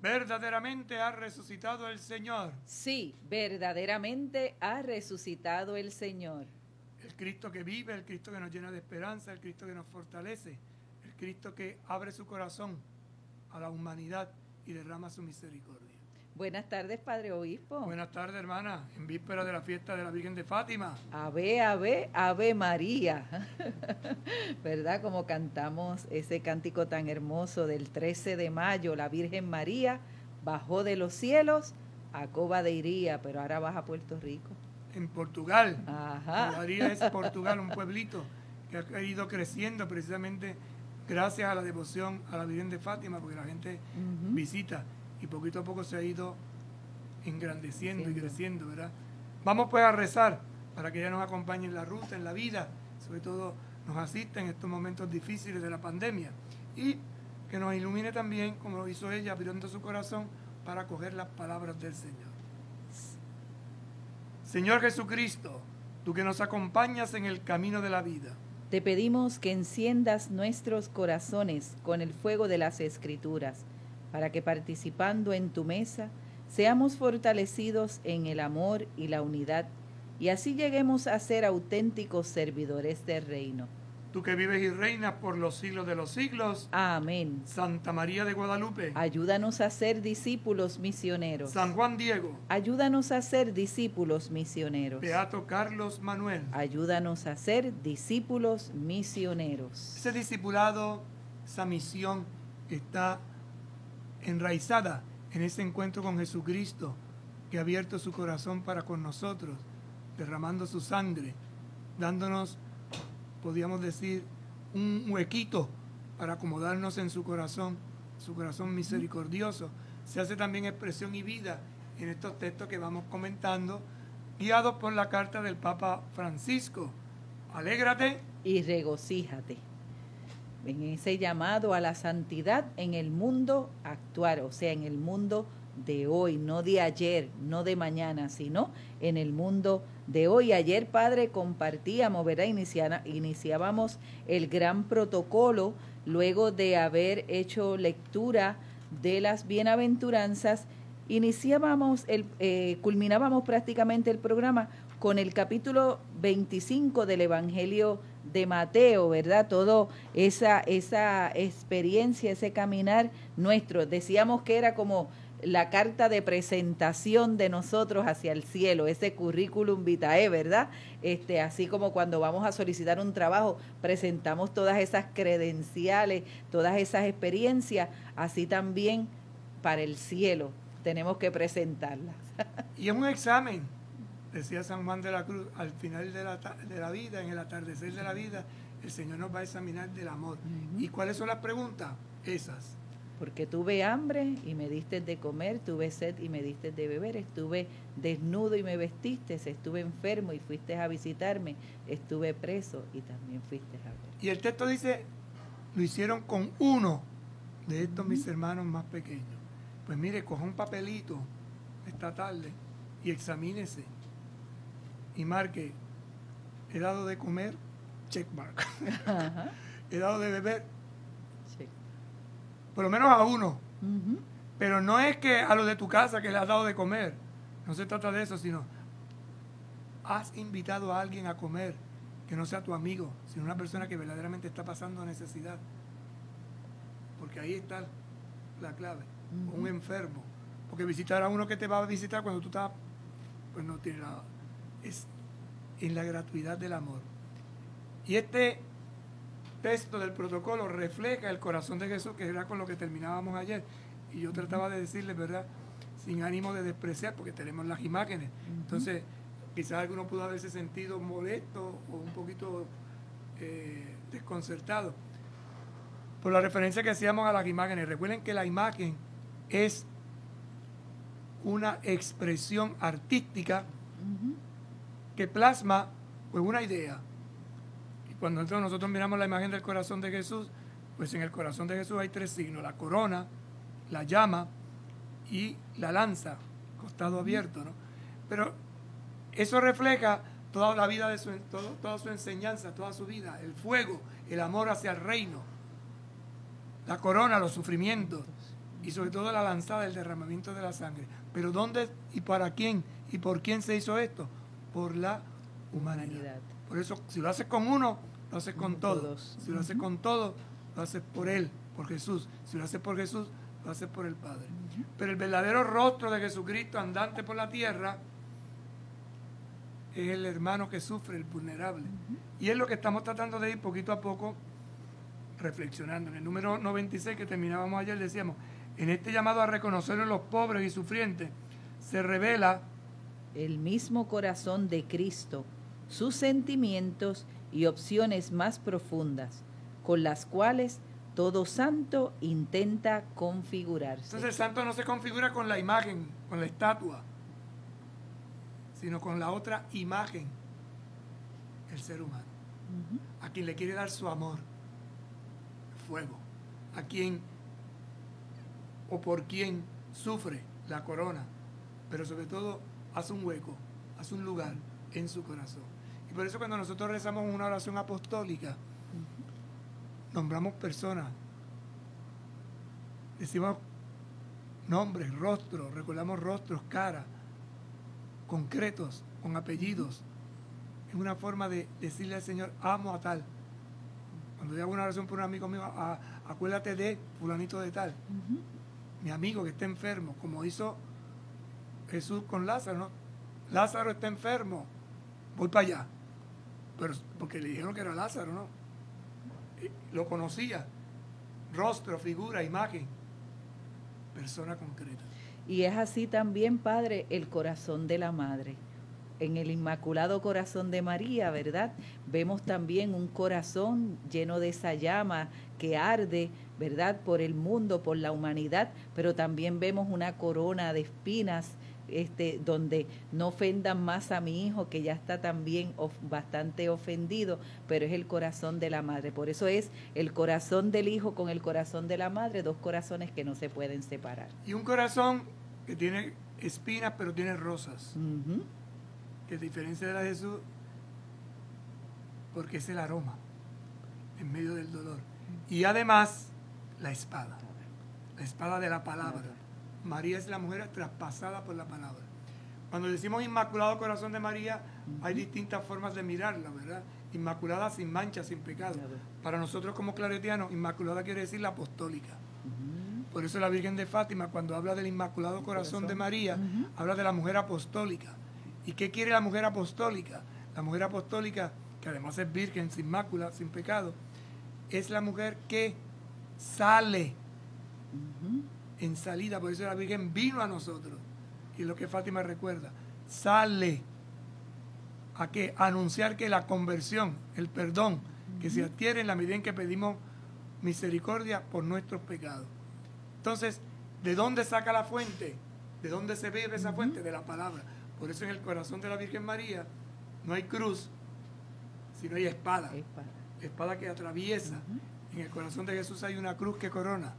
Verdaderamente ha resucitado el Señor. Sí, verdaderamente ha resucitado el Señor. El Cristo que vive, el Cristo que nos llena de esperanza, el Cristo que nos fortalece, el Cristo que abre su corazón a la humanidad y derrama su misericordia. Buenas tardes, Padre Obispo. Buenas tardes, hermana, en víspera de la fiesta de la Virgen de Fátima. Ave, ave, ave María. ¿Verdad? Como cantamos ese cántico tan hermoso del 13 de mayo, la Virgen María bajó de los cielos a Cova de Iría, pero ahora baja a Puerto Rico. En Portugal. Ajá. María es Portugal, un pueblito que ha ido creciendo precisamente gracias a la devoción a la Virgen de Fátima, porque la gente visita y poquito a poco se ha ido engrandeciendo y creciendo, ¿verdad? Vamos pues a rezar para que ella nos acompañe en la ruta, en la vida, sobre todo nos asista en estos momentos difíciles de la pandemia y que nos ilumine también, como lo hizo ella, abriendo su corazón para acoger las palabras del Señor. Señor Jesucristo, tú que nos acompañas en el camino de la vida, te pedimos que enciendas nuestros corazones con el fuego de las Escrituras, para que participando en tu mesa seamos fortalecidos en el amor y la unidad, y así lleguemos a ser auténticos servidores del reino. Tú que vives y reinas por los siglos de los siglos. Amén. Santa María de Guadalupe, ayúdanos a ser discípulos misioneros. San Juan Diego, ayúdanos a ser discípulos misioneros. Beato Carlos Manuel, ayúdanos a ser discípulos misioneros. Ese discipulado, esa misión está enraizada en ese encuentro con Jesucristo, que ha abierto su corazón para con nosotros, derramando su sangre, dándonos, podríamos decir, un huequito para acomodarnos en su corazón misericordioso. Se hace también expresión y vida en estos textos que vamos comentando, guiados por la carta del Papa Francisco. Alégrate y regocíjate en ese llamado a la santidad en el mundo actual, o sea, en el mundo de hoy, no de ayer, no de mañana, sino en el mundo de hoy. Ayer, Padre, compartíamos, ¿verdad? Iniciábamos el gran protocolo luego de haber hecho lectura de las bienaventuranzas. Culminábamos prácticamente el programa con el capítulo 25 del Evangelio de Mateo, ¿verdad? Todo esa experiencia, ese caminar nuestro. Decíamos que era como la carta de presentación de nosotros hacia el cielo, ese currículum vitae, ¿verdad? Así como cuando vamos a solicitar un trabajo, presentamos todas esas credenciales, todas esas experiencias, así también para el cielo tenemos que presentarlas. Y es un examen, decía San Juan de la Cruz, al final de la vida, en el atardecer de la vida, el Señor nos va a examinar del amor. ¿Y cuáles son las preguntas? Esas. Porque tuve hambre y me diste de comer, tuve sed y me diste de beber, estuve desnudo y me vestiste, estuve enfermo y fuiste a visitarme, estuve preso y también fuiste a ver. Y el texto dice, lo hicieron con uno de estos mis hermanos más pequeños. Pues mire, coja un papelito esta tarde y examínese y marque, he dado de comer, check mark. He dado de beber, check. Por lo menos a uno. Pero no es que a los de tu casa que le has dado de comer, no se trata de eso, sino has invitado a alguien a comer que no sea tu amigo, sino una persona que verdaderamente está pasando necesidad. Porque ahí está la clave. Un enfermo. Porque visitar a uno que te va a visitar cuando tú estás, pues no tiene nada. Es en la gratuidad del amor. Y este texto del protocolo refleja el corazón de Jesús, que era con lo que terminábamos ayer. Y yo trataba de decirles, ¿verdad?, sin ánimo de despreciar, porque tenemos las imágenes. Entonces, quizás alguno pudo haberse sentido molesto o un poquito desconcertado por la referencia que hacíamos a las imágenes. Recuerden que la imagen es una expresión artística que plasma pues una idea. Y cuando nosotros miramos la imagen del corazón de Jesús, pues en el corazón de Jesús hay tres signos: la corona, la llama y la lanza, costado abierto, ¿no? Pero eso refleja toda la vida de toda su enseñanza, toda su vida, el fuego, el amor hacia el reino, la corona, los sufrimientos, y sobre todo la lanzada, el derramamiento de la sangre. Pero ¿dónde y para quién y por quién se hizo esto? Por la humanidad. Por eso, si lo haces con uno, lo haces con todos. Si lo haces con todos, lo haces por Él, por Jesús. Si lo haces por Jesús, lo haces por el Padre. Pero el verdadero rostro de Jesucristo andante por la tierra es el hermano que sufre, el vulnerable. Y es lo que estamos tratando de ir poquito a poco reflexionando. En el número 96 que terminábamos ayer decíamos, en este llamado a reconocer a los pobres y sufrientes se revela el mismo corazón de Cristo, sus sentimientos y opciones más profundas, con las cuales todo santo intenta configurarse. Entonces el santo no se configura con la imagen, con la estatua, sino con la otra imagen, el ser humano, a quien le quiere dar su amor, fuego, a quien o por quien sufre la corona, pero sobre todo hace un hueco, hace un lugar en su corazón. Y por eso cuando nosotros rezamos una oración apostólica, nombramos personas, decimos nombres, rostros, recordamos rostros, caras, concretos, con apellidos. Es una forma de decirle al Señor, amo a tal. Cuando yo hago una oración por un amigo mío, acuérdate de fulanito de tal, mi amigo que está enfermo, como hizo Jesús con Lázaro, ¿no? Lázaro está enfermo, voy para allá. Pero porque le dijeron que era Lázaro, ¿no? Lo conocía, rostro, figura, imagen, persona concreta. Y es así también, Padre, el corazón de la Madre. En el Inmaculado Corazón de María, ¿verdad? Vemos también un corazón lleno de esa llama que arde, ¿verdad? Por el mundo, por la humanidad, pero también vemos una corona de espinas, donde no ofendan más a mi hijo, que ya está también bastante ofendido, pero es el corazón de la madre. Por eso es el corazón del hijo con el corazón de la madre, dos corazones que no se pueden separar. Y un corazón que tiene espinas, pero tiene rosas. Que diferencia de la de Jesús, porque es el aroma en medio del dolor. Y además, la espada de la palabra. María es la mujer traspasada por la palabra. Cuando decimos Inmaculado Corazón de María, hay distintas formas de mirarla, ¿verdad? Inmaculada sin mancha, sin pecado. Para nosotros como claretianos, Inmaculada quiere decir la apostólica. Por eso la Virgen de Fátima, cuando habla del Inmaculado Corazón de María, habla de la mujer apostólica. ¿Y qué quiere la mujer apostólica? La mujer apostólica, que además es virgen, sin mácula, sin pecado, es la mujer que sale en salida. Por eso la Virgen vino a nosotros. Y lo que Fátima recuerda, sale a qué? A anunciar que la conversión, el perdón, que se adquiere en la medida en que pedimos misericordia por nuestros pecados. Entonces, ¿de dónde saca la fuente? ¿De dónde se bebe esa fuente? De la palabra. Por eso en el corazón de la Virgen María no hay cruz, sino hay espada. Espada que atraviesa. En el corazón de Jesús hay una cruz que corona.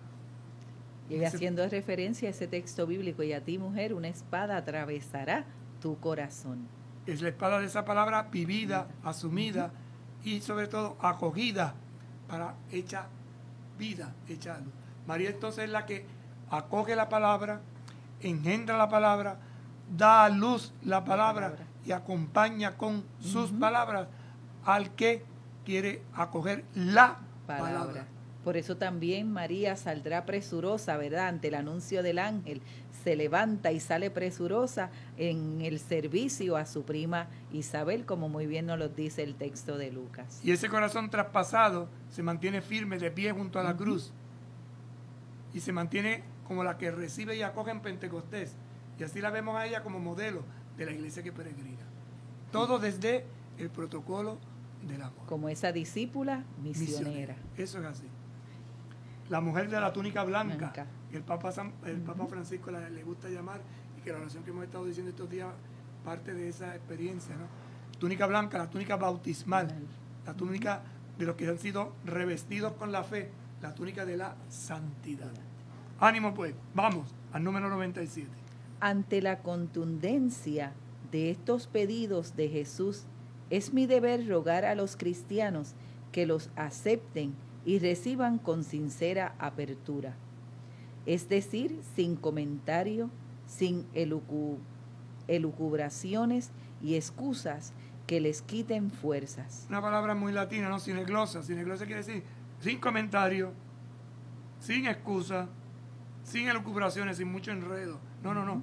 Y haciendo referencia a ese texto bíblico, y a ti, mujer, una espada atravesará tu corazón. Es la espada de esa palabra vivida, asumida y sobre todo acogida para hecha vida, hecha luz. María entonces es la que acoge la palabra, engendra la palabra, da a luz la palabra y acompaña con sus palabras al que quiere acoger la palabra. Por eso también María saldrá presurosa, ¿verdad? Ante el anuncio del ángel, se levanta y sale presurosa en el servicio a su prima Isabel, como muy bien nos lo dice el texto de Lucas. Y ese corazón traspasado se mantiene firme, de pie junto a la cruz. Y se mantiene como la que recibe y acoge en Pentecostés. Y así la vemos a ella como modelo de la iglesia que peregrina. Todo desde el protocolo del amor. Como esa discípula misionera. Eso es así. La mujer de la túnica blanca, que el Papa Francisco le gusta llamar, y que la oración que hemos estado diciendo estos días parte de esa experiencia, ¿no? Túnica blanca, la túnica bautismal, la túnica de los que han sido revestidos con la fe, la túnica de la santidad. Ánimo pues, vamos al número 97. Ante la contundencia de estos pedidos de Jesús, es mi deber rogar a los cristianos que los acepten y reciban con sincera apertura. es decir, sin comentario, sin elucubraciones y excusas que les quiten fuerzas. Una palabra muy latina, ¿no? Sineglosa. Sineglosa quiere decir sin comentario, sin excusa, sin elucubraciones, sin mucho enredo. No.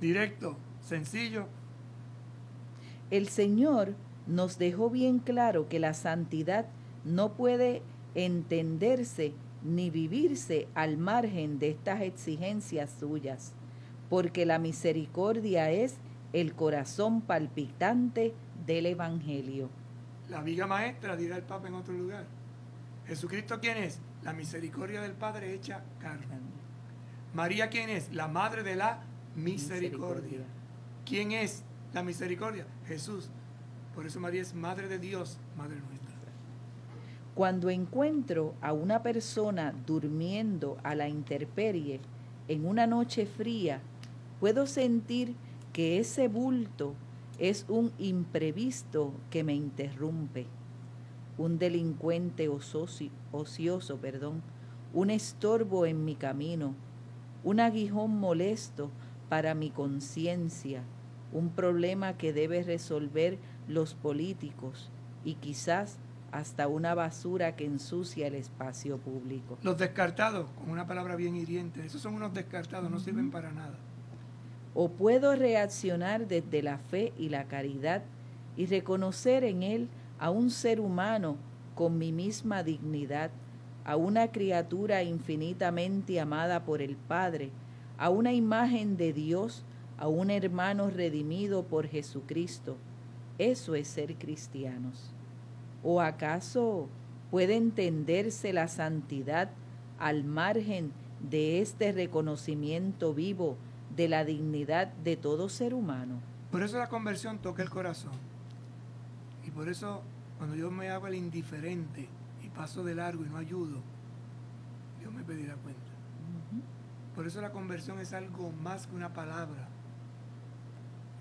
Directo, sencillo. El Señor nos dejó bien claro que la santidad no puede entenderse ni vivirse al margen de estas exigencias suyas, porque la misericordia es el corazón palpitante del Evangelio. La viga maestra, dirá el Papa en otro lugar. Jesucristo, ¿quién es? La misericordia del Padre hecha carne. María, ¿quién es? La madre de la misericordia. ¿Quién es la misericordia? Jesús. Por eso María es madre de Dios, madre nuestra. Cuando encuentro a una persona durmiendo a la intemperie en una noche fría, puedo sentir que ese bulto es un imprevisto que me interrumpe, un delincuente ocioso, un estorbo en mi camino, un aguijón molesto para mi conciencia, un problema que debe resolver los políticos y quizás hasta una basura que ensucia el espacio público. Los descartados, con una palabra bien hiriente, esos son unos descartados, no sirven para nada. O puedo reaccionar desde la fe y la caridad y reconocer en él a un ser humano con mi misma dignidad, a una criatura infinitamente amada por el Padre, a una imagen de Dios, a un hermano redimido por Jesucristo. Eso es ser cristianos. ¿O acaso puede entenderse la santidad al margen de este reconocimiento vivo de la dignidad de todo ser humano? Por eso la conversión toca el corazón. Y por eso cuando yo me hago el indiferente y paso de largo y no ayudo, Dios me pedirá cuenta. Por eso la conversión es algo más que una palabra.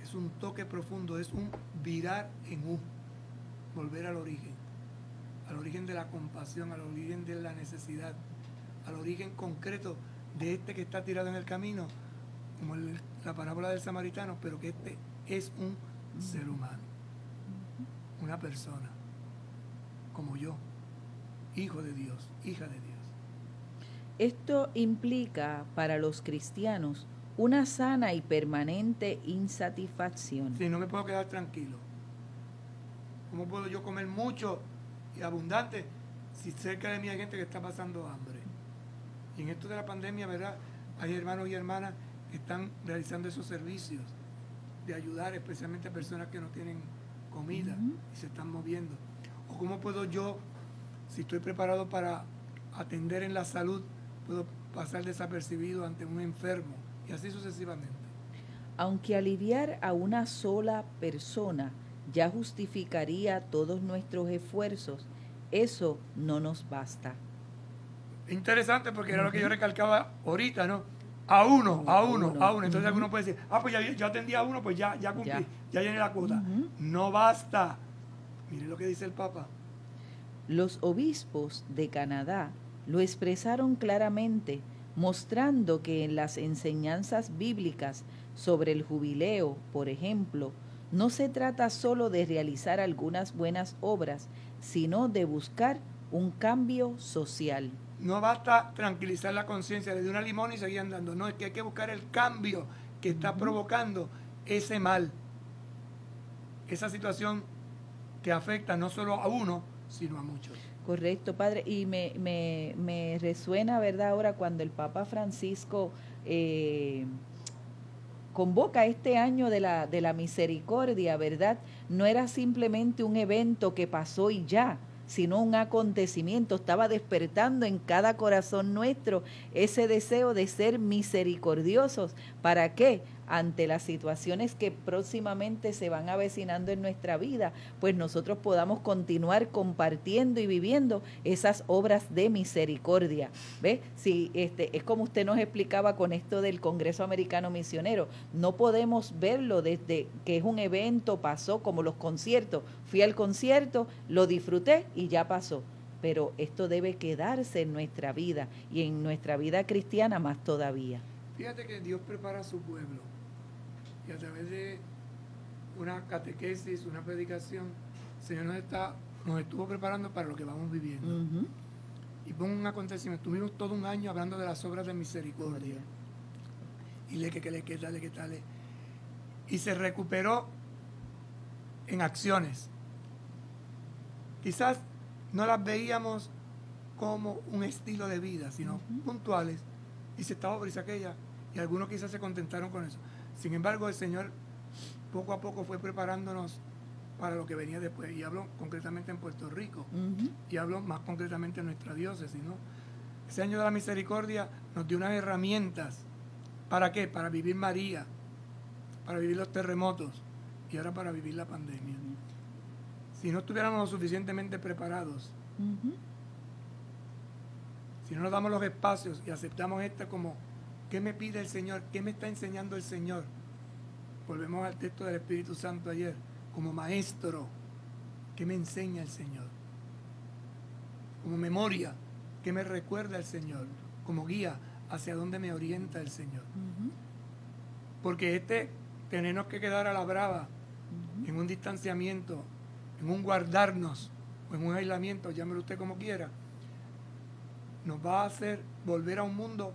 Es un toque profundo, es un virar en U. Volver al origen de la compasión, al origen de la necesidad, al origen concreto de este que está tirado en el camino, como la parábola del samaritano, pero que este es un ser humano, una persona, como yo, hijo de Dios, hija de Dios. Esto implica para los cristianos una sana y permanente insatisfacción. Sí, no me puedo quedar tranquilo. ¿Cómo puedo yo comer mucho y abundante si cerca de mí hay gente que está pasando hambre? Y en esto de la pandemia, ¿verdad? Hay hermanos y hermanas que están realizando esos servicios de ayudar especialmente a personas que no tienen comida y se están moviendo. ¿O cómo puedo yo, si estoy preparado para atender en la salud, puedo pasar desapercibido ante un enfermo? Y así sucesivamente. Aunque aliviar a una sola persona ya justificaría todos nuestros esfuerzos, eso no nos basta. Interesante porque era lo que yo recalcaba ahorita, ¿no? A uno. Entonces alguno puede decir, pues ya atendí a uno, pues ya cumplí, ya llené la cuota. No basta. Mire lo que dice el Papa. Los obispos de Canadá lo expresaron claramente, mostrando que en las enseñanzas bíblicas sobre el jubileo, por ejemplo, no se trata solo de realizar algunas buenas obras, sino de buscar un cambio social. No basta tranquilizar la conciencia de una limón y seguir andando. No, es que hay que buscar el cambio que está provocando ese mal. Esa situación que afecta no solo a uno, sino a muchos. Correcto, Padre. Y me resuena, ¿verdad?, ahora cuando el Papa Francisco convoca este año de la misericordia, ¿verdad? No era simplemente un evento que pasó y ya, sino un acontecimiento. Estaba despertando en cada corazón nuestro ese deseo de ser misericordiosos. ¿Para qué? Ante las situaciones que próximamente se van avecinando en nuestra vida, pues nosotros podamos continuar compartiendo y viviendo esas obras de misericordia. ¿Ve? Si es como usted nos explicaba con esto del Congreso Americano Misionero, no podemos verlo desde que es un evento, pasó como los conciertos. Fui al concierto, lo disfruté y ya pasó. pero esto debe quedarse en nuestra vida y en nuestra vida cristiana más todavía. Fíjate que Dios prepara a su pueblo y a través de una catequesis, una predicación, el Señor nos estuvo preparando para lo que vamos viviendo. Uh-huh. Y pongo un acontecimiento, estuvimos todo un año hablando de las obras de misericordia. Y que tal. Y se recuperó en acciones. Quizás no las veíamos como un estilo de vida, sino puntuales. Dice esta obra, dice aquella. Y algunos quizás se contentaron con eso. Sin embargo, el Señor poco a poco fue preparándonos para lo que venía después. Y hablo concretamente en Puerto Rico. Uh-huh. Y hablo más concretamente en nuestra diócesis, ¿no? Ese año de la misericordia nos dio unas herramientas. ¿Para qué? Para vivir María, para vivir los terremotos y ahora para vivir la pandemia. Uh-huh. Si no estuviéramos lo suficientemente preparados, uh-huh, si no nos damos los espacios y aceptamos esto como ¿qué me pide el Señor? ¿Qué me está enseñando el Señor? Volvemos al texto del Espíritu Santo ayer. Como maestro, ¿qué me enseña el Señor? Como memoria, ¿qué me recuerda el Señor? Como guía, ¿hacia dónde me orienta el Señor? Uh-huh. Porque tenernos que quedar a la brava, uh-huh, en un distanciamiento, en un guardarnos o en un aislamiento, llámelo usted como quiera, nos va a hacer volver a un mundo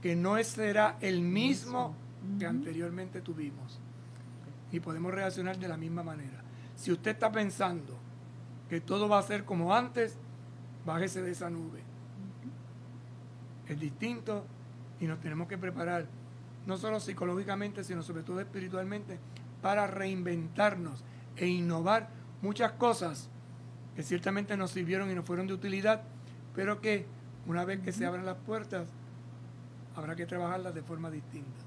que no será el mismo, uh-huh, que anteriormente tuvimos. Y podemos reaccionar de la misma manera. Si usted está pensando que todo va a ser como antes, bájese de esa nube. Uh-huh. Es distinto y nos tenemos que preparar, no solo psicológicamente, sino sobre todo espiritualmente, para reinventarnos e innovar muchas cosas que ciertamente nos sirvieron y nos fueron de utilidad, pero que una vez que se abran las puertas, habrá que trabajarlas de forma distinta.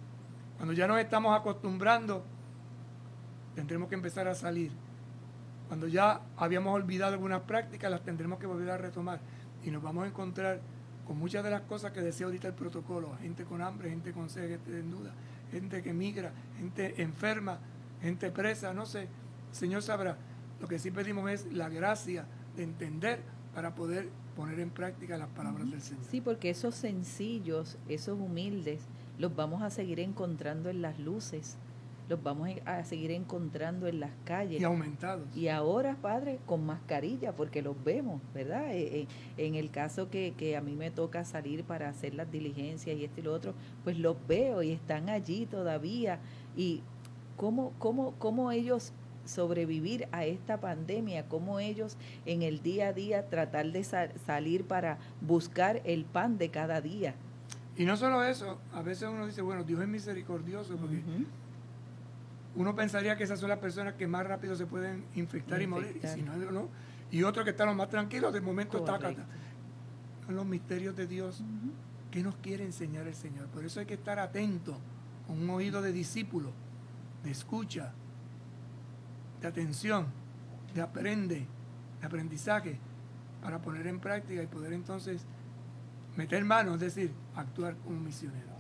Cuando ya nos estamos acostumbrando, tendremos que empezar a salir. Cuando ya habíamos olvidado algunas prácticas, las tendremos que volver a retomar. Y nos vamos a encontrar con muchas de las cosas que decía ahorita el protocolo. Gente con hambre, gente con sed, gente desnuda, gente que migra, gente enferma, gente presa, no sé. El Señor sabrá. Lo que sí pedimos es la gracia de entender para poder poner en práctica las palabras del Señor. Sí, porque esos sencillos, esos humildes, los vamos a seguir encontrando en las luces, los vamos a seguir encontrando en las calles. Y aumentados. Y ahora, Padre, con mascarilla, porque los vemos, ¿verdad? En el caso que a mí me toca salir para hacer las diligencias y esto y lo otro, pues los veo y están allí todavía. Y cómo ellos sobrevivir a esta pandemia, cómo ellos en el día a día tratar de salir para buscar el pan de cada día. Y no solo eso, a veces uno dice, bueno, Dios es misericordioso, porque uh-huh, uno pensaría que esas son las personas que más rápido se pueden infectar y morir, y si no. Y otros que están los más tranquilos, de momento está acá. Son los misterios de Dios. Uh-huh. ¿Qué nos quiere enseñar el Señor? Por eso hay que estar atento, con un oído de discípulo, de escucha, de atención, de aprendizaje, para poner en práctica y poder entonces meter manos, es decir, actuar como misioneros.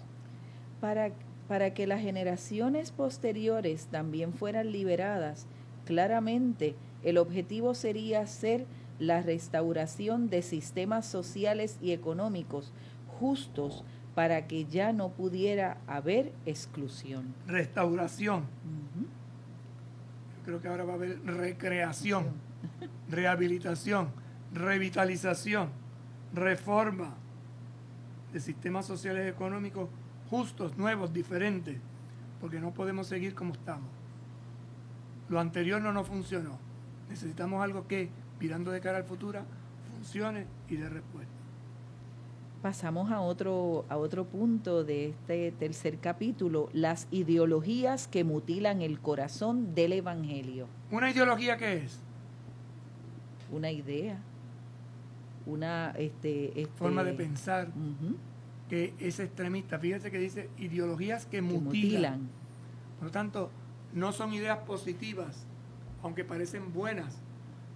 Para que las generaciones posteriores también fueran liberadas, claramente el objetivo sería ser la restauración de sistemas sociales y económicos justos para que ya no pudiera haber exclusión. Restauración. Uh-huh. Creo que ahora va a haber recreación, rehabilitación, revitalización, reforma de sistemas sociales y económicos justos, nuevos, diferentes, porque no podemos seguir como estamos. Lo anterior no nos funcionó. Necesitamos algo que, mirando de cara al futuro, funcione y dé respuesta. Pasamos a otro punto de este tercer capítulo, las ideologías que mutilan el corazón del Evangelio. ¿Una ideología qué es? Una idea, una forma de pensar, uh-huh, que es extremista. Fíjate que dice ideologías que mutilan. Por lo tanto, no son ideas positivas, aunque parecen buenas,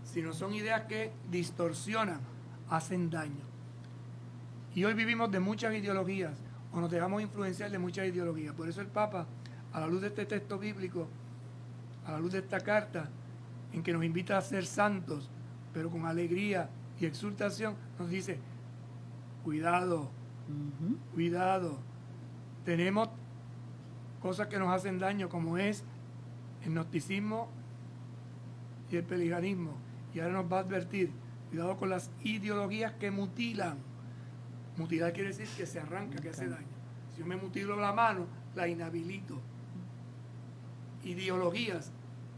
sino son ideas que distorsionan, hacen daño. Y hoy vivimos de muchas ideologías, o nos dejamos influenciar de muchas ideologías. Por eso el Papa, a la luz de este texto bíblico, a la luz de esta carta, en que nos invita a ser santos, pero con alegría y exhortación, nos dice, cuidado, cuidado. Tenemos cosas que nos hacen daño, como es el gnosticismo y el pelagianismo. Y ahora nos va a advertir, cuidado con las ideologías que mutilan. Mutilar quiere decir que se arranca, que hace daño. Si yo me mutilo la mano, la inhabilito. Ideologías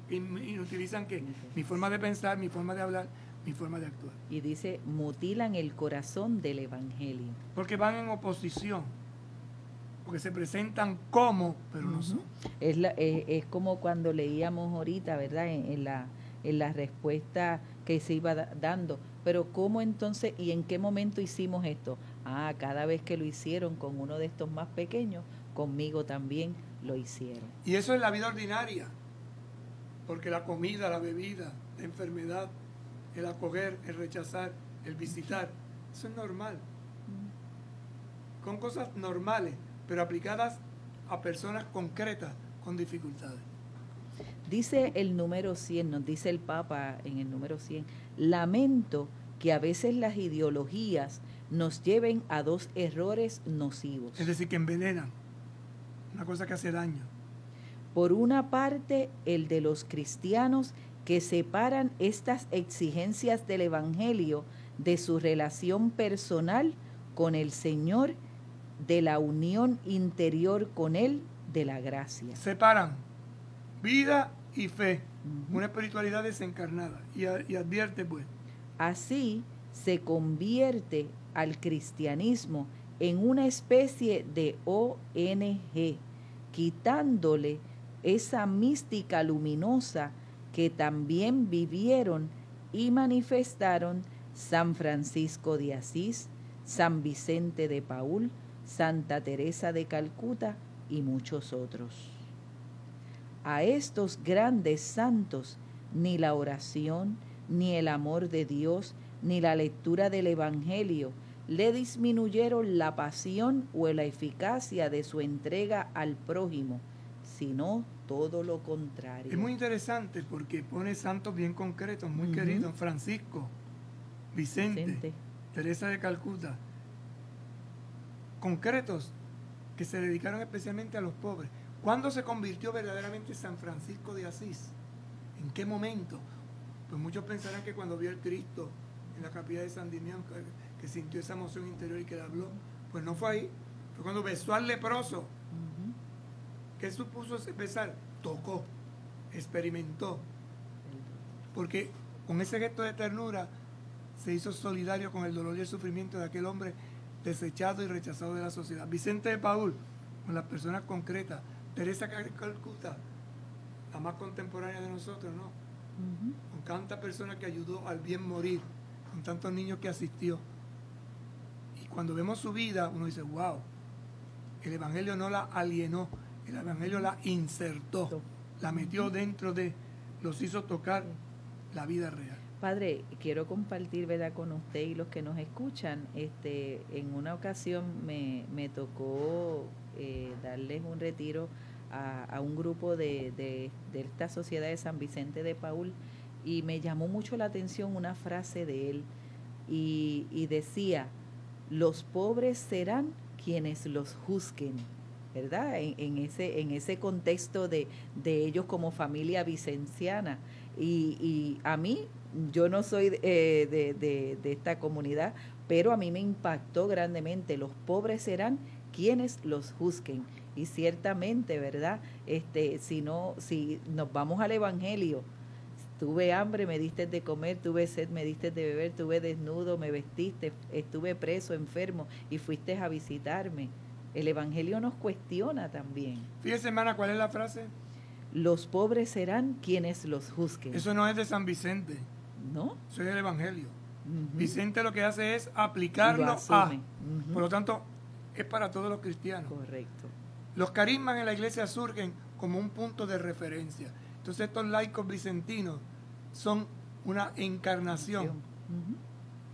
que inutilizan ¿qué? Mi forma de pensar, mi forma de hablar, mi forma de actuar. Y dice, mutilan el corazón del evangelio. Porque van en oposición. Porque se presentan como, pero no son. Es como cuando leíamos ahorita, ¿verdad? En la respuesta que se iba dando. Pero ¿cómo entonces y en qué momento hicimos esto? Cada vez que lo hicieron con uno de estos más pequeños, conmigo también lo hicieron. Y eso es la vida ordinaria. Porque la comida, la bebida, la enfermedad, el acoger, el rechazar, el visitar, eso es normal. Con cosas normales, pero aplicadas a personas concretas con dificultades. Dice el número 100, nos dice el Papa en el número 100, lamento que a veces las ideologías nos lleven a dos errores nocivos. Es decir, que envenenan, una cosa que hace daño. Por una parte, el de los cristianos que separan estas exigencias del Evangelio de su relación personal con el Señor, de la unión interior con Él, de la gracia. Separan vida y fe, una espiritualidad desencarnada. Y advierte, pues. Así se convierte al cristianismo en una especie de ONG, quitándole esa mística luminosa que también vivieron y manifestaron San Francisco de Asís, San Vicente de Paúl, Santa Teresa de Calcuta y muchos otros. A estos grandes santos ni la oración, ni el amor de Dios, ni la lectura del Evangelio le disminuyeron la pasión o la eficacia de su entrega al prójimo, sino todo lo contrario. Es muy interesante porque pone santos bien concretos, muy queridos, Francisco, Vicente, Teresa de Calcuta, concretos que se dedicaron especialmente a los pobres. ¿Cuándo se convirtió verdaderamente San Francisco de Asís? ¿En qué momento? Pues muchos pensarán que cuando vio al Cristo en la capilla de San Damián, que sintió esa emoción interior y que le habló. Pues no fue ahí, fue cuando besó al leproso. ¿Qué supuso ese besar? Tocó, experimentó. Porque con ese gesto de ternura se hizo solidario con el dolor y el sufrimiento de aquel hombre desechado y rechazado de la sociedad. Vicente de Paúl, con las personas concretas. Teresa de Calcuta, la más contemporánea de nosotros, ¿no? Con tantas personas que ayudó al bien morir, con tantos niños que asistió. Y cuando vemos su vida, uno dice, wow, el Evangelio no la alienó, el Evangelio la insertó, la metió dentro de, los hizo tocar la vida real. Padre, quiero compartir, ¿verdad?, con usted y los que nos escuchan. En una ocasión me tocó darles un retiro a un grupo de esta sociedad de San Vicente de Paúl, y me llamó mucho la atención una frase de él, y decía, los pobres serán quienes los juzguen, ¿verdad? En ese contexto de ellos como familia vicenciana. Y a mí, yo no soy de esta comunidad, pero a mí me impactó grandemente, los pobres serán quienes los juzguen. Y ciertamente, ¿verdad? Si nos vamos al Evangelio, tuve hambre, me diste de comer, tuve sed, me diste de beber, tuve desnudo, me vestiste, estuve preso, enfermo y fuiste a visitarme. El Evangelio nos cuestiona también. Fíjese, hermana, ¿cuál es la frase? Los pobres serán quienes los juzguen. Eso no es de San Vicente. ¿No? Eso es del Evangelio. Vicente lo que hace es aplicarlo a. Por lo tanto, es para todos los cristianos. Correcto. Los carismas en la iglesia surgen como un punto de referencia. Entonces estos laicos vicentinos son una encarnación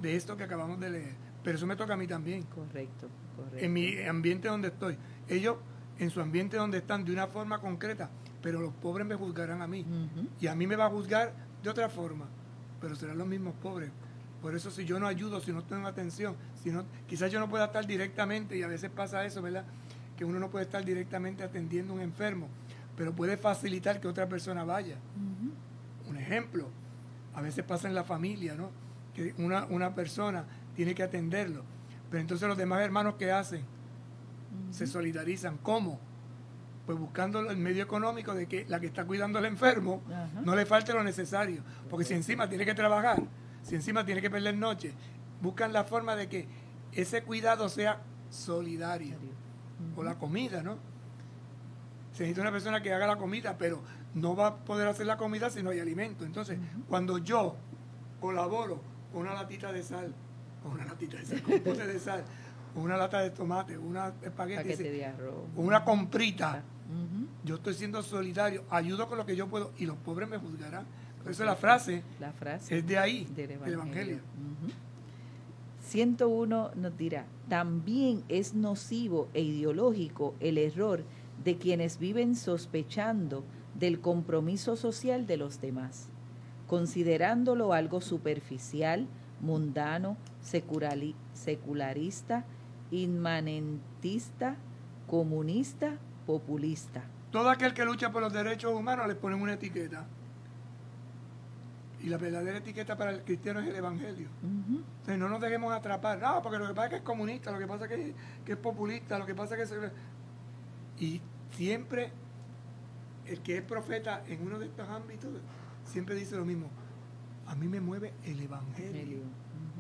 de esto que acabamos de leer. Pero eso me toca a mí también. Correcto. En mi ambiente donde estoy. Ellos en su ambiente donde están de una forma concreta, pero los pobres me juzgarán a mí. Y a mí me va a juzgar de otra forma, pero serán los mismos pobres. Por eso si yo no ayudo, si no tengo atención, quizás yo no pueda estar directamente, y a veces pasa eso, ¿verdad? Que uno no puede estar directamente atendiendo a un enfermo, pero puede facilitar que otra persona vaya. Un ejemplo, a veces pasa en la familia, ¿no? Que una persona tiene que atenderlo, pero entonces los demás hermanos, ¿qué hacen? Se solidarizan. ¿Cómo? Pues buscando el medio económico de que la que está cuidando al enfermo no le falte lo necesario, porque si encima tiene que trabajar, si encima tiene que perder noche, buscan la forma de que ese cuidado sea solidario. O la comida, ¿no? Se necesita una persona que haga la comida, pero no va a poder hacer la comida si no hay alimento. Entonces, cuando yo colaboro con una latita de sal, con un pote de sal, con una lata de tomate, una espagueti, de arroz, una comprita, yo estoy siendo solidario, ayudo con lo que yo puedo y los pobres me juzgarán. Por eso la frase es de ahí, del Evangelio. 101 nos dirá, también es nocivo e ideológico el error de quienes viven sospechando del compromiso social de los demás, considerándolo algo superficial, mundano, secularista, inmanentista, comunista, populista. Todo aquel que lucha por los derechos humanos le ponen una etiqueta. Y la verdadera etiqueta para el cristiano es el Evangelio. Entonces no nos dejemos atrapar. No, porque lo que pasa es que es comunista, lo que pasa es que es populista, lo que pasa es que... Y siempre el que es profeta en uno de estos ámbitos siempre dice lo mismo. A mí me mueve el Evangelio.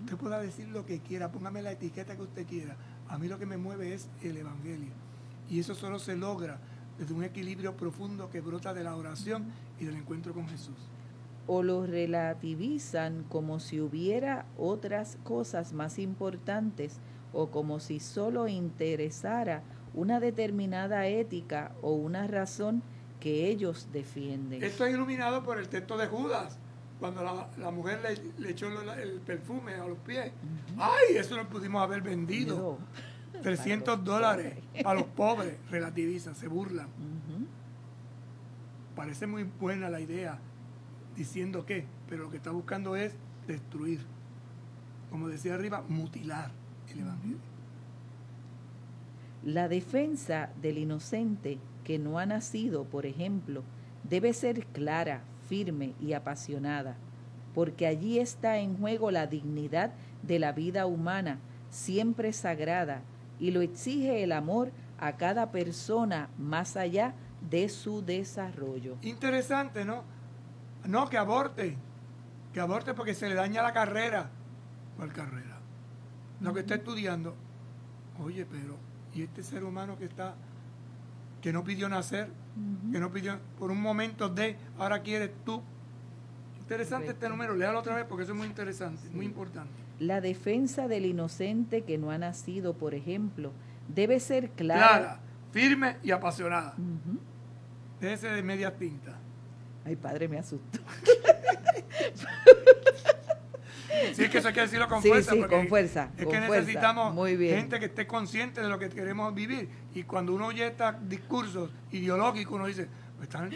Usted pueda decir lo que quiera, póngame la etiqueta que usted quiera. A mí lo que me mueve es el Evangelio. Y eso solo se logra desde un equilibrio profundo que brota de la oración y del encuentro con Jesús. O lo relativizan como si hubiera otras cosas más importantes o como si solo interesara una determinada ética o una razón que ellos defienden. Esto es iluminado por el texto de Judas, cuando la mujer le echó el perfume a los pies. ¡Ay! Eso lo pudimos haber vendido. $300 para los pobres. Relativizan, se burlan. Parece muy buena la idea, diciendo que, pero lo que está buscando es destruir. Como decía arriba, mutilar el Evangelio. La defensa del inocente que no ha nacido, por ejemplo, debe ser clara, firme y apasionada, porque allí está en juego la dignidad de la vida humana, siempre sagrada, y lo exige el amor a cada persona más allá de su desarrollo. Interesante, ¿no? No, que aborte porque se le daña la carrera. ¿Cuál carrera? Lo que está estudiando. Oye, pero, ¿y este ser humano que no pidió nacer? Que no pidió, por un momento ahora quieres tú. Interesante este número, léalo otra vez porque eso es muy interesante, muy importante. La defensa del inocente que no ha nacido, por ejemplo, debe ser clara, firme y apasionada. Déjese de medias tintas. Ay, padre, me asustó. Sí, es que eso hay que decirlo con fuerza. Sí, con fuerza. Es que necesitamos gente que esté consciente de lo que queremos vivir. Y cuando uno oye estos discursos ideológicos, uno dice, pues están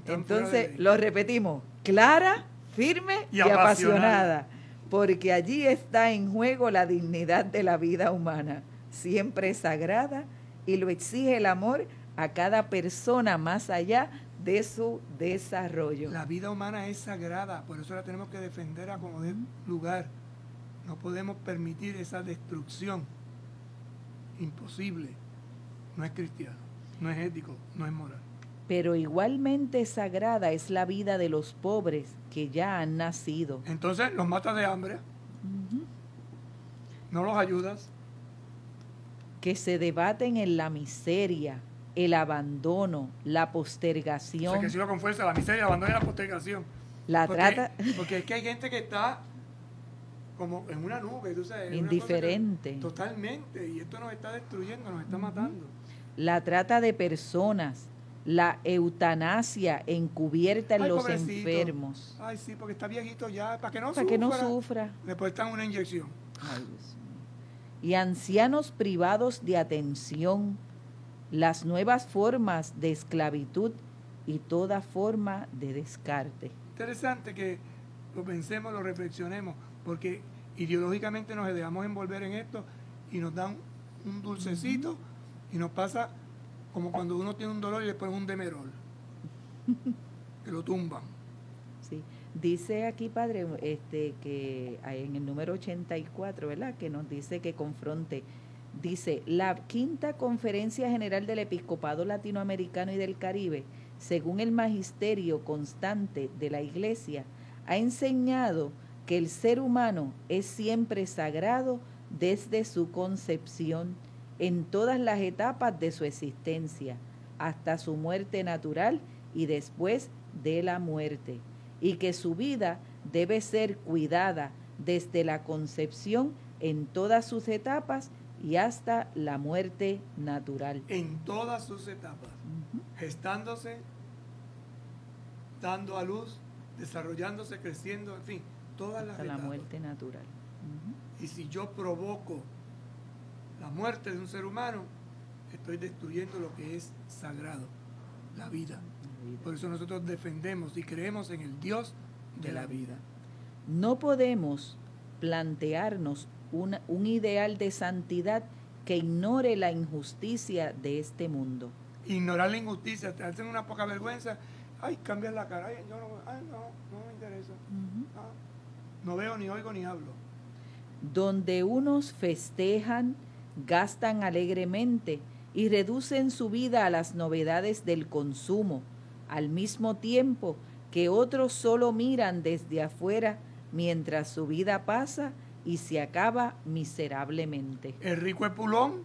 entonces, lo repetimos, clara, firme y apasionada. Porque allí está en juego la dignidad de la vida humana, siempre sagrada, y lo exige el amor a cada persona más allá de su desarrollo. La vida humana es sagrada, por eso la tenemos que defender a como dé lugar. No podemos permitir esa destrucción. Imposible. No es cristiano, no es ético, no es moral. Pero igualmente sagrada es la vida de los pobres que ya han nacido. Entonces los matas de hambre, no los ayudas. Que se debaten en la miseria, el abandono, la postergación. O sea, que decirlo con fuerza, la miseria, el abandono y la postergación. Porque es que hay gente que está como en una nube, tú sabes, indiferente. Totalmente, y esto nos está destruyendo, nos está matando. La trata de personas, la eutanasia encubierta en los pobrecito. Enfermos. Ay, sí, porque está viejito ya, para que no sufra. Después están una inyección. Ay, Dios mío. Y ancianos privados de atención, las nuevas formas de esclavitud y toda forma de descarte. Interesante que lo pensemos, lo reflexionemos, porque ideológicamente nos dejamos envolver en esto y nos dan un dulcecito y nos pasa como cuando uno tiene un dolor y le ponen un Demerol, que lo tumban. Sí. Dice aquí, padre, que en el número 84, ¿verdad?, que nos dice que confronte. Dice, la Quinta Conferencia General del Episcopado Latinoamericano y del Caribe, según el magisterio constante de la Iglesia, ha enseñado que el ser humano es siempre sagrado desde su concepción, en todas las etapas de su existencia, hasta su muerte natural y después de la muerte, y que su vida debe ser cuidada desde la concepción en todas sus etapas y hasta la muerte natural. En todas sus etapas, gestándose, dando a luz, desarrollándose, creciendo, en fin, todas las etapas. Hasta la muerte natural. Y si yo provoco la muerte de un ser humano, estoy destruyendo lo que es sagrado, la vida. Por eso nosotros defendemos y creemos en el Dios de la vida. No podemos plantearnos un ideal de santidad que ignore la injusticia de este mundo. Ignorar la injusticia, te hacen una poca vergüenza, ay, cambias la cara, ay, no me interesa. No veo, ni oigo, ni hablo. Donde unos festejan, gastan alegremente y reducen su vida a las novedades del consumo, al mismo tiempo que otros solo miran desde afuera mientras su vida pasa y se acaba miserablemente. El rico es Pulón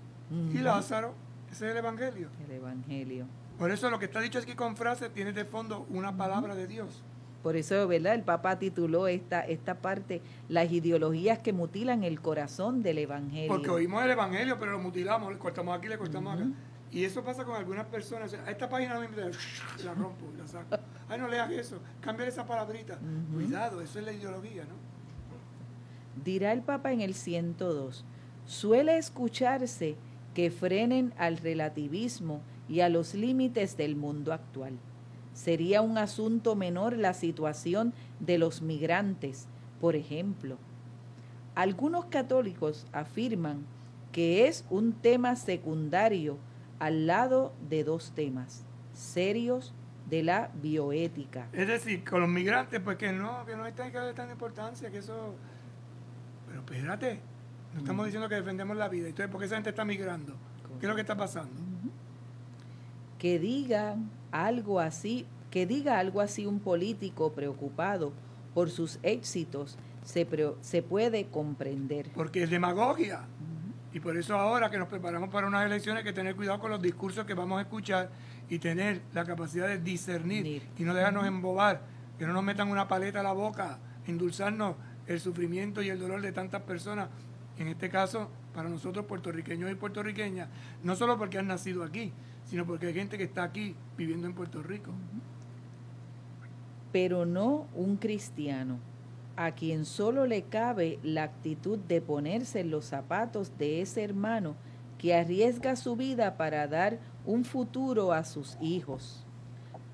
y Lázaro, ese es el Evangelio. El Evangelio. Por eso lo que está dicho aquí con frase tiene de fondo una palabra de Dios. Por eso, ¿verdad?, el Papa tituló esta parte, las ideologías que mutilan el corazón del Evangelio. Porque oímos el Evangelio, pero lo mutilamos, le cortamos aquí, le cortamos acá. Y eso pasa con algunas personas. A esta página no me interesa, la rompo, la saco. Ay, no leas eso, cambia esa palabrita. Cuidado, eso es la ideología, ¿no? Dirá el Papa en el 102, suele escucharse que frenen al relativismo y a los límites del mundo actual. Sería un asunto menor la situación de los migrantes, por ejemplo. Algunos católicos afirman que es un tema secundario al lado de dos temas serios de la bioética. Es decir, con los migrantes, pues que no hay tanta importancia, que eso... Pero espérate, no estamos diciendo que defendemos la vida. Entonces, ¿por qué esa gente está migrando? ¿Qué es lo que está pasando? Que diga algo así un político preocupado por sus éxitos se puede comprender. Porque es demagogia. Y por eso ahora que nos preparamos para unas elecciones hay que tener cuidado con los discursos que vamos a escuchar y tener la capacidad de discernir y no dejarnos embobar, que no nos metan una paleta a la boca, endulzarnos el sufrimiento y el dolor de tantas personas, en este caso para nosotros puertorriqueños y puertorriqueñas, no solo porque han nacido aquí, sino porque hay gente que está aquí viviendo en Puerto Rico. Pero no un cristiano, a quien solo le cabe la actitud de ponerse en los zapatos de ese hermano que arriesga su vida para dar un futuro a sus hijos.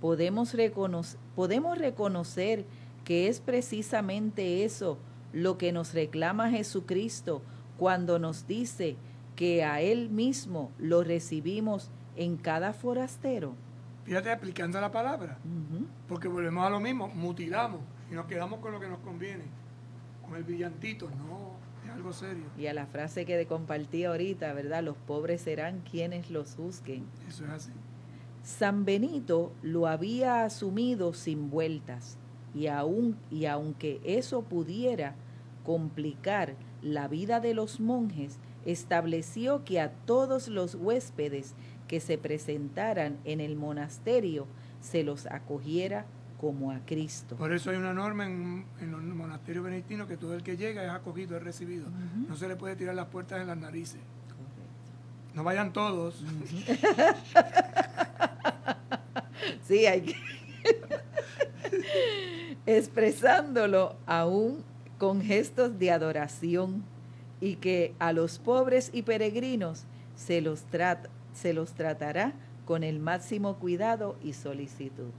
Podemos reconocer que es precisamente eso lo que nos reclama Jesucristo cuando nos dice que a Él mismo lo recibimos en cada forastero. Fíjate, aplicando la palabra, porque volvemos a lo mismo, mutilamos y nos quedamos con lo que nos conviene, con el brillantito, no, es algo serio. Y a la frase que compartí ahorita, ¿verdad? Los pobres serán quienes los juzguen. Eso es así. San Benito lo había asumido sin vueltas, y aunque eso pudiera complicar la vida de los monjes, estableció que a todos los huéspedes que se presentaran en el monasterio se los acogiera como a Cristo. Por eso hay una norma en los monasterios benedictinos que todo el que llega es acogido, es recibido. No se le puede tirar las puertas en las narices. Correcto. No vayan todos. Sí, hay que... expresándolo aún con gestos de adoración, y que a los pobres y peregrinos se los tratará con el máximo cuidado y solicitud.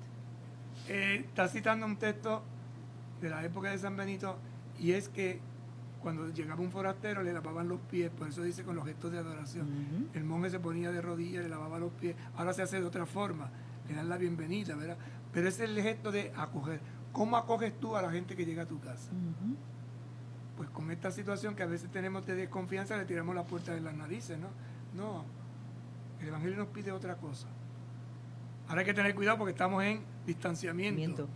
Está citando un texto de la época de San Benito, y es que cuando llegaba un forastero le lavaban los pies, por eso dice con los gestos de adoración. El monje se ponía de rodillas, le lavaba los pies. Ahora se hace de otra forma, le dan la bienvenida, ¿verdad? Pero ese es el gesto de acoger. ¿Cómo acoges tú a la gente que llega a tu casa? Pues con esta situación que a veces tenemos de desconfianza, le tiramos la puerta de las narices, ¿no? No, el Evangelio nos pide otra cosa. Ahora hay que tener cuidado porque estamos en distanciamiento.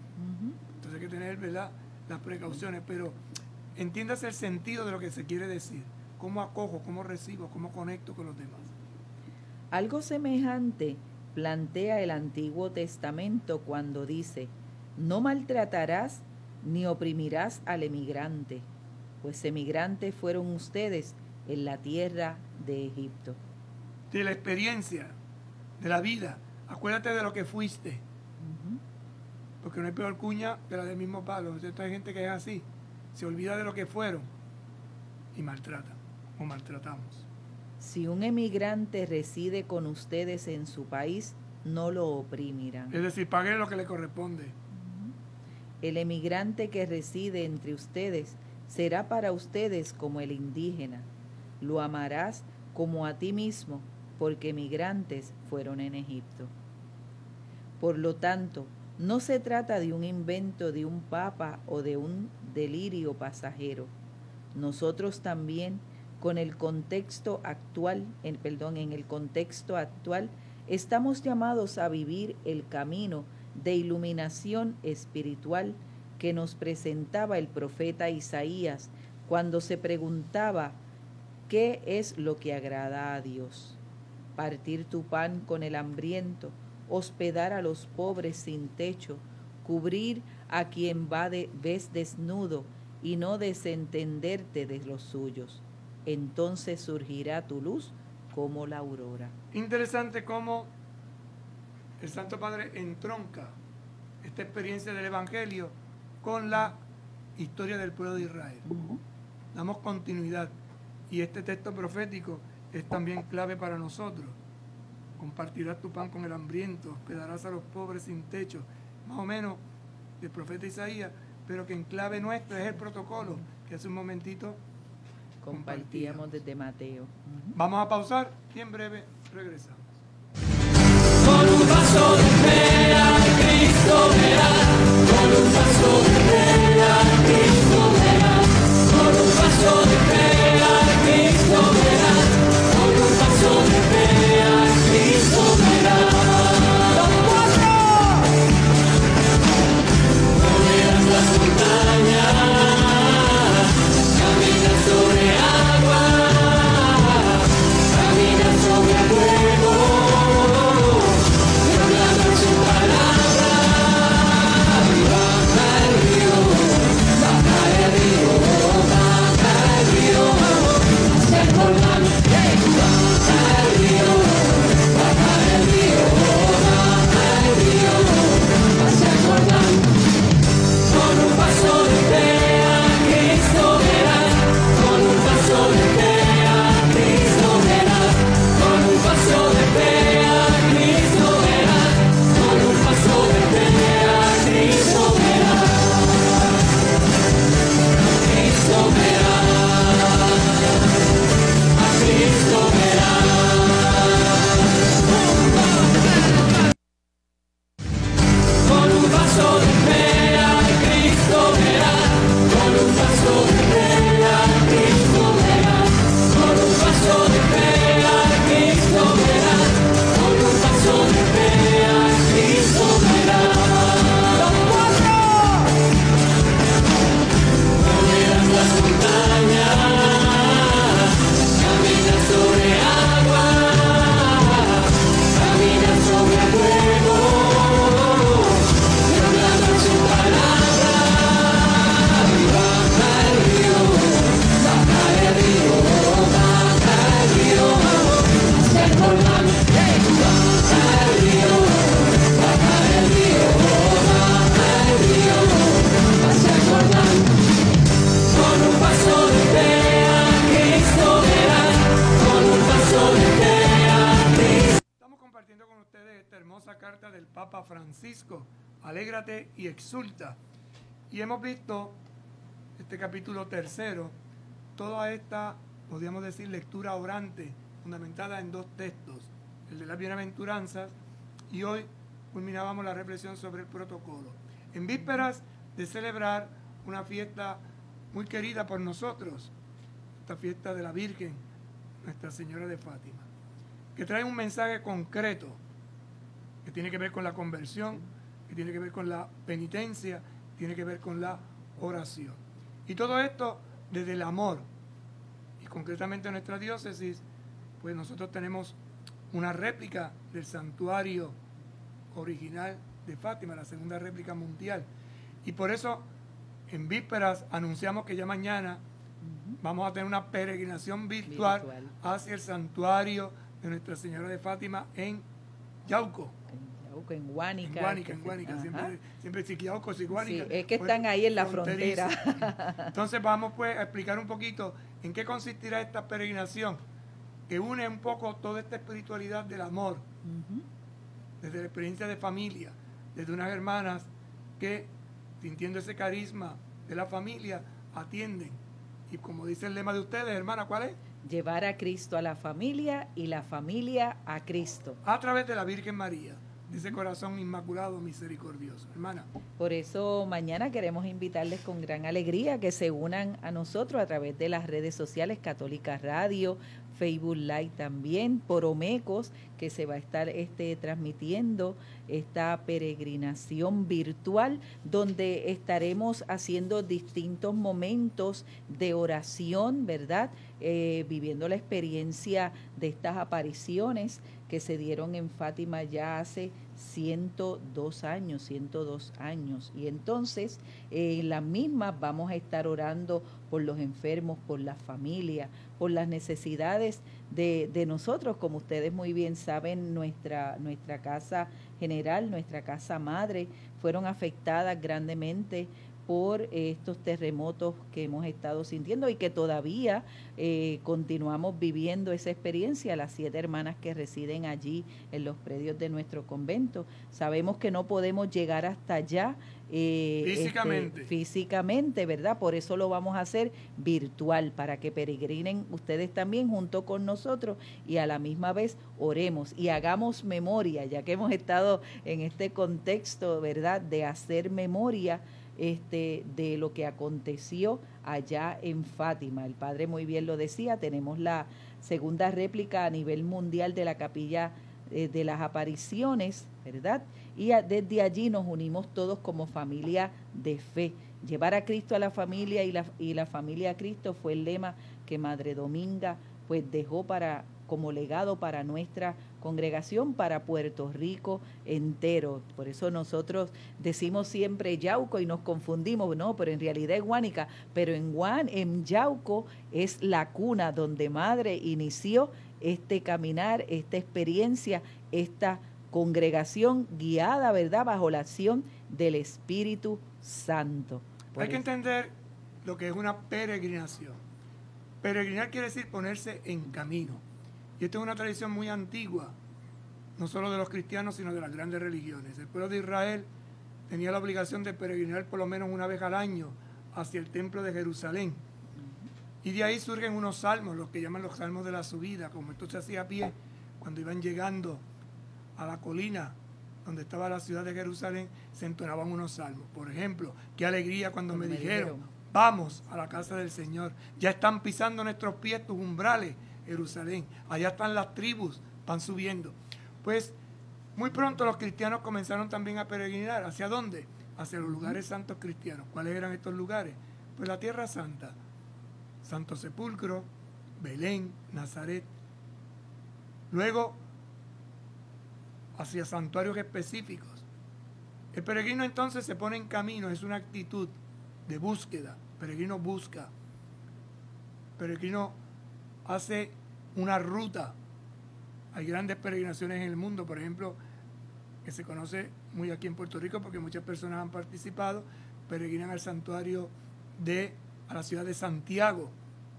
Entonces hay que tener, ¿verdad?, las precauciones, pero entiéndase el sentido de lo que se quiere decir. ¿Cómo acojo, cómo recibo, cómo conecto con los demás? Algo semejante plantea el Antiguo Testamento cuando dice: no maltratarás ni oprimirás al emigrante, pues emigrantes fueron ustedes en la tierra de Egipto. De la experiencia, de la vida, acuérdate de lo que fuiste. Porque no hay peor cuña que la del mismo palo. Hay gente que es así, se olvida de lo que fueron y maltratan o maltratamos. Si un emigrante reside con ustedes en su país, no lo oprimirán. Es decir, paguen lo que le corresponde. El emigrante que reside entre ustedes será para ustedes como el indígena. Lo amarás como a ti mismo, porque emigrantes fueron en Egipto. Por lo tanto, no se trata de un invento de un papa o de un delirio pasajero. Nosotros también, en el contexto actual, estamos llamados a vivir el camino de iluminación espiritual que nos presentaba el profeta Isaías cuando se preguntaba: ¿qué es lo que agrada a Dios? Partir tu pan con el hambriento, hospedar a los pobres sin techo, cubrir a quien ves desnudo y no desentenderte de los suyos. Entonces surgirá tu luz como la aurora. Interesante cómo el Santo Padre entronca esta experiencia del Evangelio con la historia del pueblo de Israel. Damos continuidad y este texto profético es también clave para nosotros. Compartirás tu pan con el hambriento, hospedarás a los pobres sin techo, más o menos del profeta Isaías, pero que en clave nuestra es el protocolo que hace un momentito compartíamos desde Mateo. Vamos a pausar y en breve regresamos. Con un paso de fe a Cristo verás, con un paso de fe a Cristo verás, con un paso de fe a Cristo verás, con un paso de fe a Cristo verás. ¡Los cuatro! Moverás las montañas, caminas sobre agua, caminas sobre fuego. Y hemos visto este capítulo 3, toda esta, podríamos decir, lectura orante, fundamentada en 2 textos, el de las bienaventuranzas, y hoy culminábamos la reflexión sobre el protocolo. En vísperas de celebrar una fiesta muy querida por nosotros, esta fiesta de la Virgen, Nuestra Señora de Fátima, que trae un mensaje concreto, que tiene que ver con la conversión, que tiene que ver con la penitencia, tiene que ver con la oración. Y todo esto desde el amor. Y concretamente en nuestra diócesis, pues nosotros tenemos una réplica del santuario original de Fátima, la segunda réplica mundial. Y por eso, en vísperas, anunciamos que ya mañana vamos a tener una peregrinación virtual hacia el santuario de Nuestra Señora de Fátima en Yauco. En Guánica. En Guánica. Siempre si Yauco, si Guánica. Sí, es que están ahí en la frontera. Entonces vamos pues a explicar un poquito en qué consistirá esta peregrinación, que une un poco toda esta espiritualidad del amor, desde la experiencia de familia, desde unas hermanas que, sintiendo ese carisma de la familia, atienden. Y como dice el lema de ustedes, hermana, ¿cuál es? Llevar a Cristo a la familia y la familia a Cristo. A través de la Virgen María, de ese corazón inmaculado, misericordioso. Hermana. Por eso mañana queremos invitarles con gran alegría que se unan a nosotros a través de las redes sociales Católica Radio, Facebook Live también, por Omecos, que se va a estar transmitiendo esta peregrinación virtual, donde estaremos haciendo distintos momentos de oración, ¿verdad? Viviendo la experiencia de estas apariciones que se dieron en Fátima ya hace 102 años. Y entonces, en las mismas vamos a estar orando por los enfermos, por la familia, por las necesidades de nosotros. Como ustedes muy bien saben, nuestra casa general, nuestra casa madre, fueron afectadas grandemente por estos terremotos que hemos estado sintiendo y que todavía continuamos viviendo esa experiencia, las 7 hermanas que residen allí en los predios de nuestro convento. Sabemos que no podemos llegar hasta allá físicamente, ¿verdad? Por eso lo vamos a hacer virtual, para que peregrinen ustedes también junto con nosotros y a la misma vez oremos y hagamos memoria, ya que hemos estado en este contexto, ¿verdad?, de hacer memoria de lo que aconteció allá en Fátima. El padre muy bien lo decía, tenemos la segunda réplica a nivel mundial de la capilla de las apariciones, ¿verdad? Y desde allí nos unimos todos como familia de fe. Llevar a Cristo a la familia y la familia a Cristo fue el lema que Madre Dominga pues dejó como legado para nuestra congregación, para Puerto Rico entero. Por eso nosotros decimos siempre Yauco y nos confundimos, no, pero en realidad es Guánica, pero en Yauco es la cuna donde Madre inició este caminar, esta experiencia, esta congregación guiada, ¿verdad?, bajo la acción del Espíritu Santo. Hay que entender lo que es una peregrinación. Peregrinar quiere decir ponerse en camino. Y esto es una tradición muy antigua, no solo de los cristianos, sino de las grandes religiones. El pueblo de Israel tenía la obligación de peregrinar por lo menos una vez al año hacia el templo de Jerusalén. Y de ahí surgen unos salmos, los que llaman los salmos de la subida, como esto se hacía a pie cuando iban llegando a la colina donde estaba la ciudad de Jerusalén, se entonaban unos salmos. Por ejemplo, qué alegría cuando me dijeron, vamos a la casa del Señor. Ya están pisando nuestros pies tus umbrales, Jerusalén. Allá están las tribus, van subiendo. Pues muy pronto los cristianos comenzaron también a peregrinar. ¿Hacia dónde? Hacia los lugares santos cristianos. ¿Cuáles eran estos lugares? Pues la Tierra Santa, Santo Sepulcro, Belén, Nazaret. Luego, hacia santuarios específicos. El peregrino entonces se pone en camino, es una actitud de búsqueda. El peregrino busca. El peregrino hace una ruta. Hay grandes peregrinaciones en el mundo, por ejemplo, que se conoce muy aquí en Puerto Rico porque muchas personas han participado, peregrinan al santuario a la ciudad de Santiago,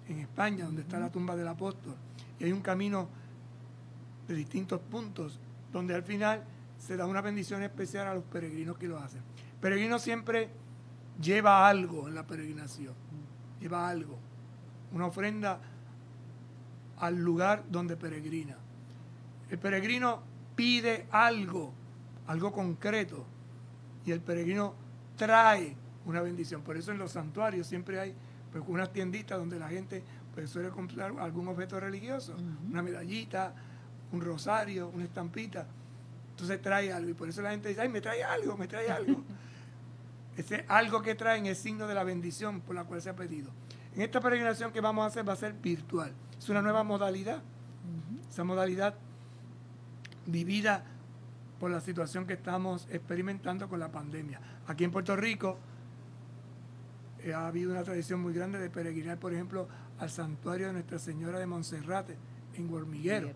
en España, donde está la tumba del apóstol. Y hay un camino de distintos puntos, donde al final se da una bendición especial a los peregrinos que lo hacen. El peregrino siempre lleva algo en la peregrinación, lleva algo, una ofrenda al lugar donde peregrina. El peregrino pide algo, algo concreto, y el peregrino trae una bendición. Por eso en los santuarios siempre hay pues, unas tienditas donde la gente pues, suele comprar algún objeto religioso, una medallita, un rosario, una estampita. Entonces trae algo, y por eso la gente dice, ay, me trae algo, me trae algo. Ese algo que traen es signo de la bendición por la cual se ha pedido. En esta peregrinación que vamos a hacer va a ser virtual. Es una nueva modalidad. Esa modalidad vivida por la situación que estamos experimentando con la pandemia. Aquí en Puerto Rico ha habido una tradición muy grande de peregrinar, por ejemplo, al santuario de Nuestra Señora de Monserrate en Hormiguero,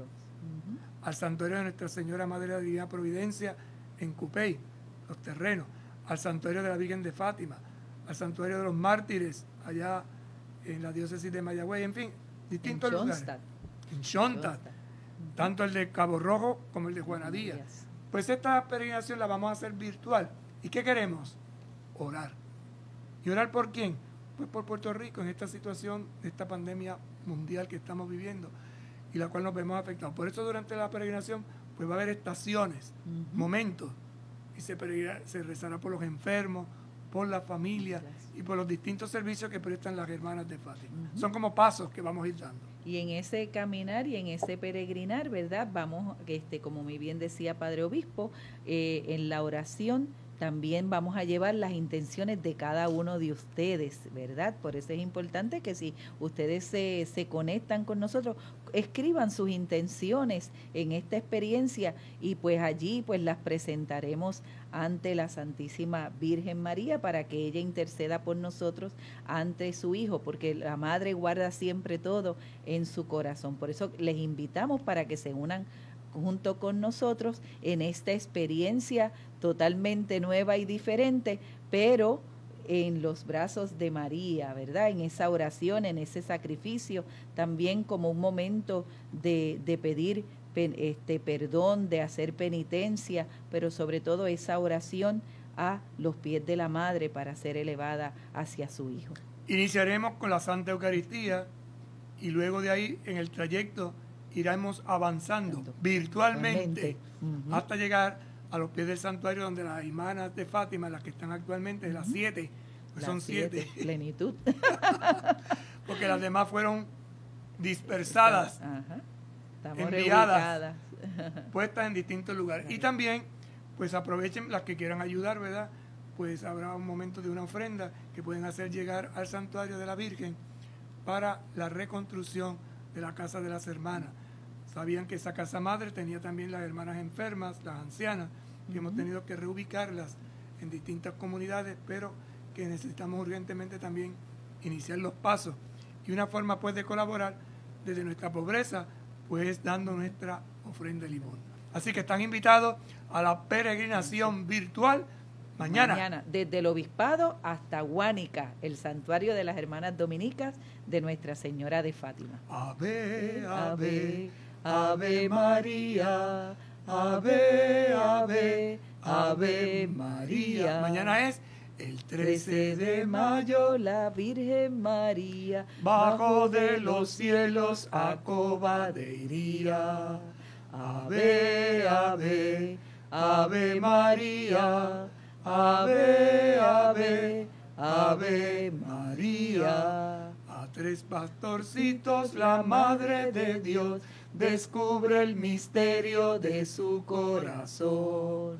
al santuario de Nuestra Señora Madre de la Divina Providencia en Cupey, Los Terrenos, al santuario de la Virgen de Fátima, al santuario de los Mártires allá en la diócesis de Mayagüez, en fin, distintos lugares. En Shontat, tanto el de Cabo Rojo como el de Juana Díaz. Pues esta peregrinación la vamos a hacer virtual. ¿Y qué queremos? Orar. ¿Y orar por quién? Pues por Puerto Rico en esta situación de esta pandemia mundial que estamos viviendo y la cual nos vemos afectados. Por eso durante la peregrinación pues va a haber estaciones, momentos, y se rezará por los enfermos, por la familia y por los distintos servicios que prestan las hermanas de Fátima. Son como pasos que vamos a ir dando. Y en ese caminar y en ese peregrinar, ¿verdad? Vamos, como muy bien decía Padre Obispo, en la oración también vamos a llevar las intenciones de cada uno de ustedes, ¿verdad? Por eso es importante que si ustedes se conectan con nosotros, escriban sus intenciones en esta experiencia y pues allí pues las presentaremos ante la Santísima Virgen María para que ella interceda por nosotros ante su Hijo, porque la Madre guarda siempre todo en su corazón. Por eso les invitamos para que se unan junto con nosotros en esta experiencia totalmente nueva y diferente, pero en los brazos de María, ¿verdad? En esa oración, en ese sacrificio, también como un momento de pedir perdón, de hacer penitencia, pero sobre todo esa oración a los pies de la Madre para ser elevada hacia su Hijo. Iniciaremos con la Santa Eucaristía y luego de ahí en el trayecto iremos avanzando virtualmente hasta llegar a los pies del santuario donde las hermanas de Fátima, las que están actualmente, las 7, pues son 7. Plenitud. Porque las demás fueron dispersadas, enviadas, puestas en distintos lugares. Y también, pues aprovechen las que quieran ayudar, ¿verdad? Pues habrá un momento de una ofrenda que pueden hacer llegar al santuario de la Virgen para la reconstrucción de la casa de las hermanas. Sabían que esa casa madre tenía también las hermanas enfermas, las ancianas, que hemos tenido que reubicarlas en distintas comunidades, pero que necesitamos urgentemente también iniciar los pasos. Y una forma pues de colaborar desde nuestra pobreza, pues dando nuestra ofrenda de limón. Así que están invitados a la peregrinación virtual mañana. Desde el Obispado hasta Guánica, el santuario de las hermanas dominicas de Nuestra Señora de Fátima. Ave, ave, ave María, ave, ave, ave María. Mañana es el 13 de mayo, la Virgen María bajo de los cielos acobadería. Ave, ave, ave María, ave, ave, ave María. A 3 pastorcitos la Madre de Dios descubre el misterio de su corazón.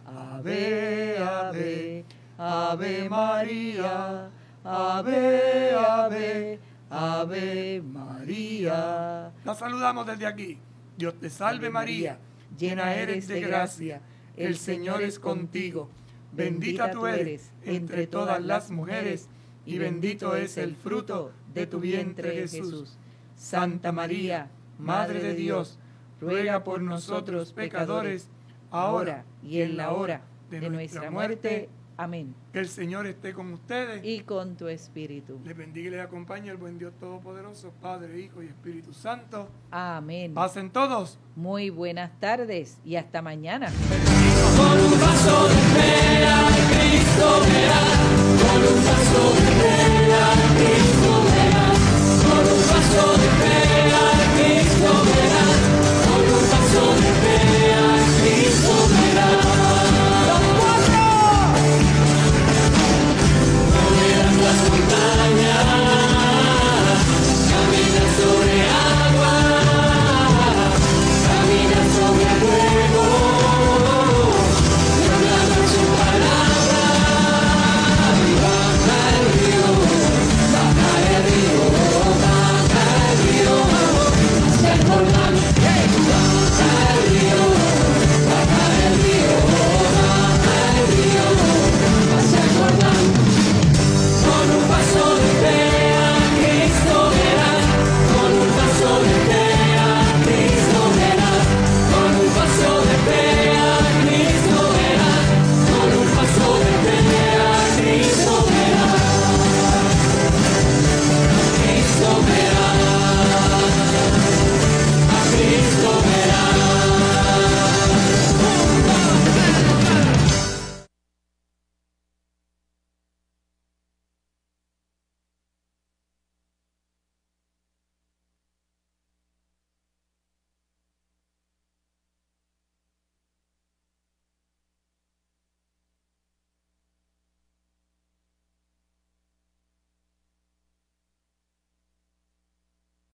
Ave, ave, ave María, ave, ave, ave María. La saludamos desde aquí. Dios te salve María, llena eres de gracia, el Señor es contigo. Bendita tú eres entre todas las mujeres, y bendito es el fruto de tu vientre Jesús. Santa María, Madre de Dios, ruega por nosotros pecadores, ahora y en la hora de nuestra muerte. Amén. Que el Señor esté con ustedes. Y con tu espíritu. Les bendiga y les acompañe el buen Dios Todopoderoso, Padre, Hijo y Espíritu Santo. Amén. Pasen todos. Muy buenas tardes y hasta mañana. Con un vaso de fe a Cristo verás. con un paso de fe a Cristo verás, con un paso de fe a Cristo verás.